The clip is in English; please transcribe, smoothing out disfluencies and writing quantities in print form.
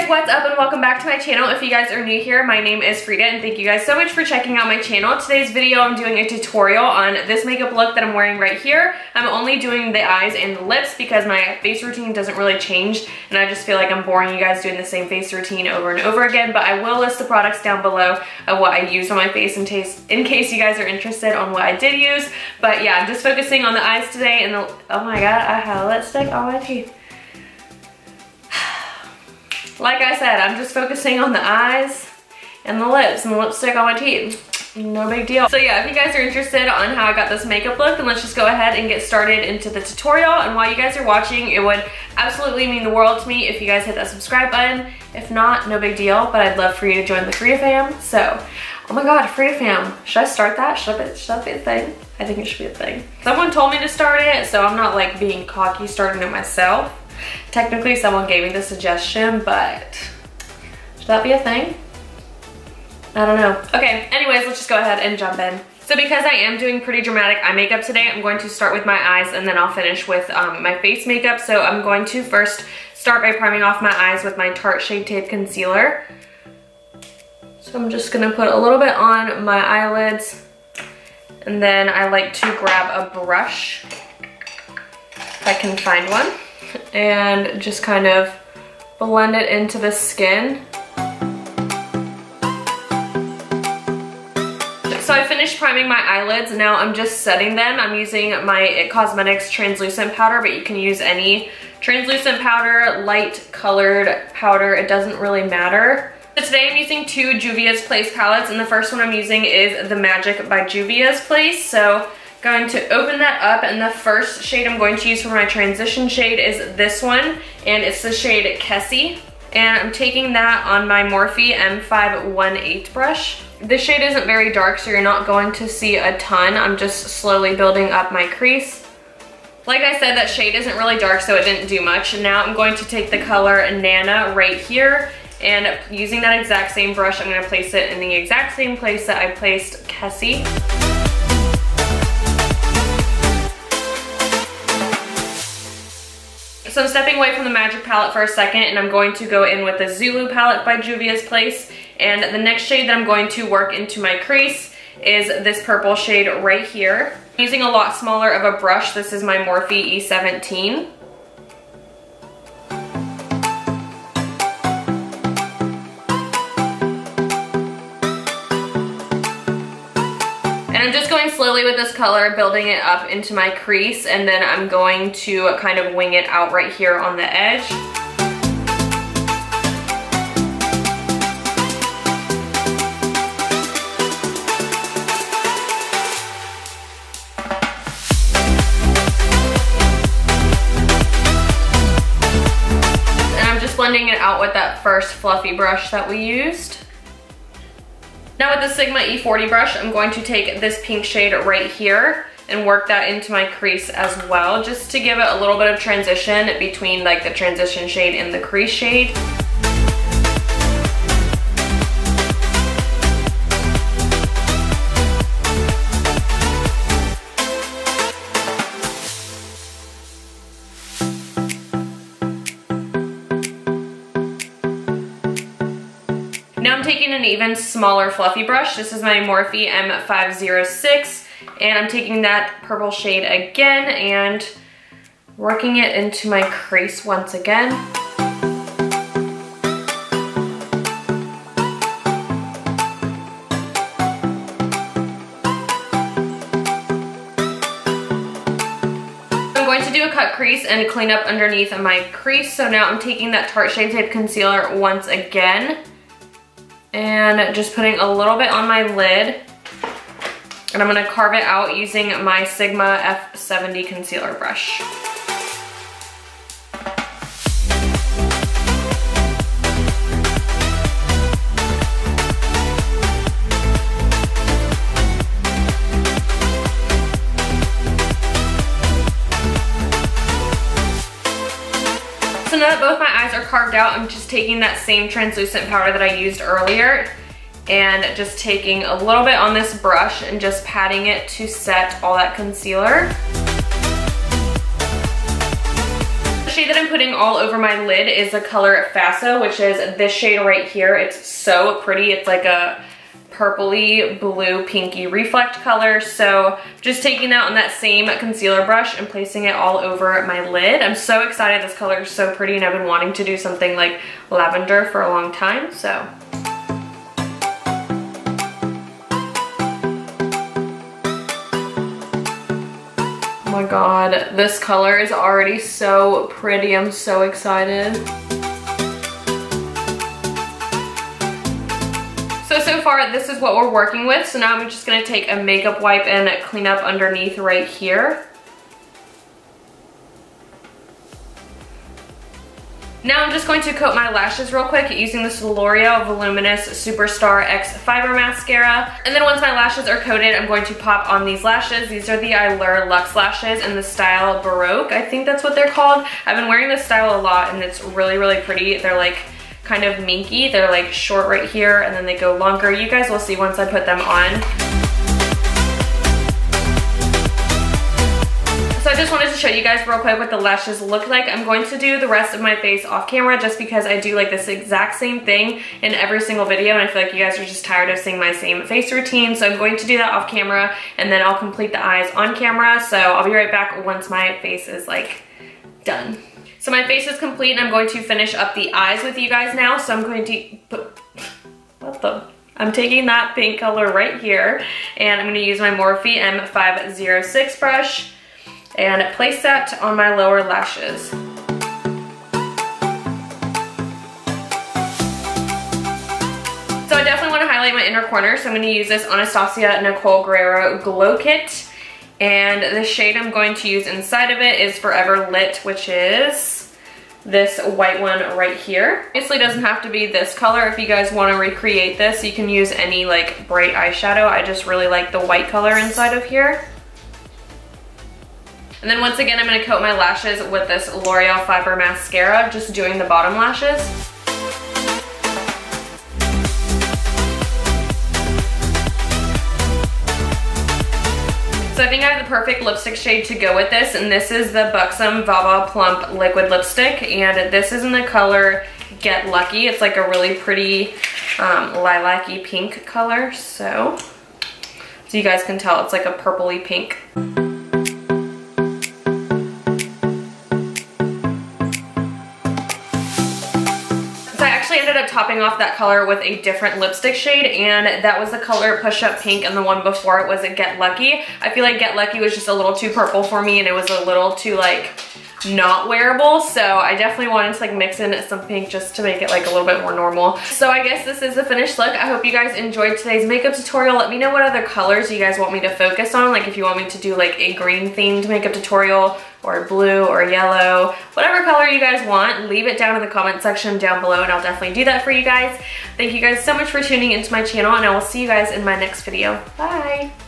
guys, what's up and welcome back to my channel. If you guys are new here, my name is Frida and thank you guys so much for checking out my channel. Today's video I'm doing a tutorial on this makeup look that I'm wearing right here. I'm only doing the eyes and the lips because my face routine doesn't really change and I just feel like I'm boring you guys doing the same face routine over and over again, but I will list the products down below of what I used on my face in case you guys are interested on what I did use. But yeah, I'm just focusing on the eyes today and the, oh my god, I have lipstick on my teeth. Like I said, I'm just focusing on the eyes and the lips and the lipstick on my teeth. No big deal. So yeah, if you guys are interested on how I got this makeup look, then let's just go ahead and get started into the tutorial. And while you guys are watching, it would absolutely mean the world to me if you guys hit that subscribe button. If not, no big deal, but I'd love for you to join the Frida fam. So, oh my god, Frida fam. Should I start that? Should that be a thing? I think it should be a thing. Someone told me to start it, so I'm not like being cocky starting it myself. Technically, someone gave me the suggestion, but should that be a thing? I don't know. Okay, anyways, let's just go ahead and jump in. So because I am doing pretty dramatic eye makeup today, I'm going to start with my eyes and then I'll finish with my face makeup. So I'm going to first start by priming off my eyes with my Tarte Shade Tape Concealer. So I'm just gonna put a little bit on my eyelids and then I like to grab a brush, if I can find one, and just kind of blend it into the skin. So I finished priming my eyelids. Now I'm just setting them. I'm using my IT Cosmetics translucent powder, but you can use any translucent powder, light colored powder, it doesn't really matter. So today I'm using two Juvias Place palettes, and the first one I'm using is the Magic by Juvias Place. So going to open that up, and the first shade I'm going to use for my transition shade is this one, and it's the shade Kessie. And I'm taking that on my Morphe M518 brush. This shade isn't very dark, so you're not going to see a ton. I'm just slowly building up my crease. Like I said, that shade isn't really dark, so it didn't do much. And now I'm going to take the color Nana right here, and using that exact same brush, I'm gonna place it in the exact same place that I placed Kessie. So I'm stepping away from the Magic palette for a second and I'm going to go in with the Zulu palette by Juvia's Place. And the next shade that I'm going to work into my crease is this purple shade right here. I'm using a lot smaller of a brush. This is my Morphe E17. I'm just going slowly with this color, building it up into my crease, and then I'm going to kind of wing it out right here on the edge. And I'm just blending it out with that first fluffy brush that we used. Now with the Sigma E40 brush, I'm going to take this pink shade right here and work that into my crease as well, just to give it a little bit of transition between like the transition shade and the crease shade. Now I'm taking an even smaller fluffy brush. This is my Morphe M506, and I'm taking that purple shade again and working it into my crease once again. I'm going to do a cut crease and clean up underneath my crease. So now I'm taking that Tarte Shade Tape Concealer once again, and just putting a little bit on my lid, and I'm gonna carve it out using my Sigma F70 concealer brush. So now that both my eyes are carved out, I'm just taking that same translucent powder that I used earlier and just taking a little bit on this brush and just patting it to set all that concealer. shade that I'm putting all over my lid is the color Faso, which is this shade right here. It's so pretty. It's like a purpley blue pinky reflect color. So just taking that on that same concealer brush and placing it all over my lid. I'm so excited. This color is so pretty and I've been wanting to do something like lavender for a long time. So oh my god, this color is already so pretty. I'm so excited. So far, this is what we're working with. So now I'm just gonna take a makeup wipe and clean up underneath right here. Now I'm just going to coat my lashes real quick using this L'Oreal Voluminous Superstar X Fiber Mascara. And then once my lashes are coated, I'm going to pop on these lashes. These are the Allure Luxe lashes in the style Baroque. I think that's what they're called. I've been wearing this style a lot and it's really, really pretty. They're like kind of minky. They're like short right here and then they go longer. You guys will see once I put them on. So I just wanted to show you guys real quick what the lashes look like. I'm going to do the rest of my face off camera just because I do like this exact same thing in every single video and I feel like you guys are just tired of seeing my same face routine. So I'm going to do that off camera and then I'll complete the eyes on camera. So I'll be right back once my face is like done. So my face is complete and I'm going to finish up the eyes with you guys now. So I'm going to put, I'm taking that pink color right here and I'm going to use my Morphe M506 brush and place that on my lower lashes. So I definitely want to highlight my inner corner. So I'm going to use this Anastasia Nicole Guerrero Glow Kit. And the shade I'm going to use inside of it is Forever Lit, which is this white one right here. Obviously doesn't have to be this color. If you guys want to recreate this, you can use any like bright eyeshadow. I just really like the white color inside of here. And then once again, I'm going to coat my lashes with this L'Oreal Fiber Mascara, just doing the bottom lashes. So I think I have the perfect lipstick shade to go with this, and this is the Buxom Vava Plump Liquid Lipstick, and this is in the color Get Lucky. It's like a really pretty lilac-y pink color, so you guys can tell it's like a purpley pink. Ended up topping off that color with a different lipstick shade, and that was the color Push Up Pink, and the one before it was a Get Lucky. I feel like Get Lucky was just a little too purple for me and it was a little too like not wearable, so I definitely wanted to like mix in some pink just to make it like a little bit more normal. So I guess this is the finished look. I hope you guys enjoyed today's makeup tutorial. Let me know what other colors you guys want me to focus on, like if you want me to do like a green themed makeup tutorial or blue or yellow, whatever color you guys want, leave it down in the comment section down below and I'll definitely do that for you guys. Thank you guys so much for tuning into my channel and I will see you guys in my next video. Bye!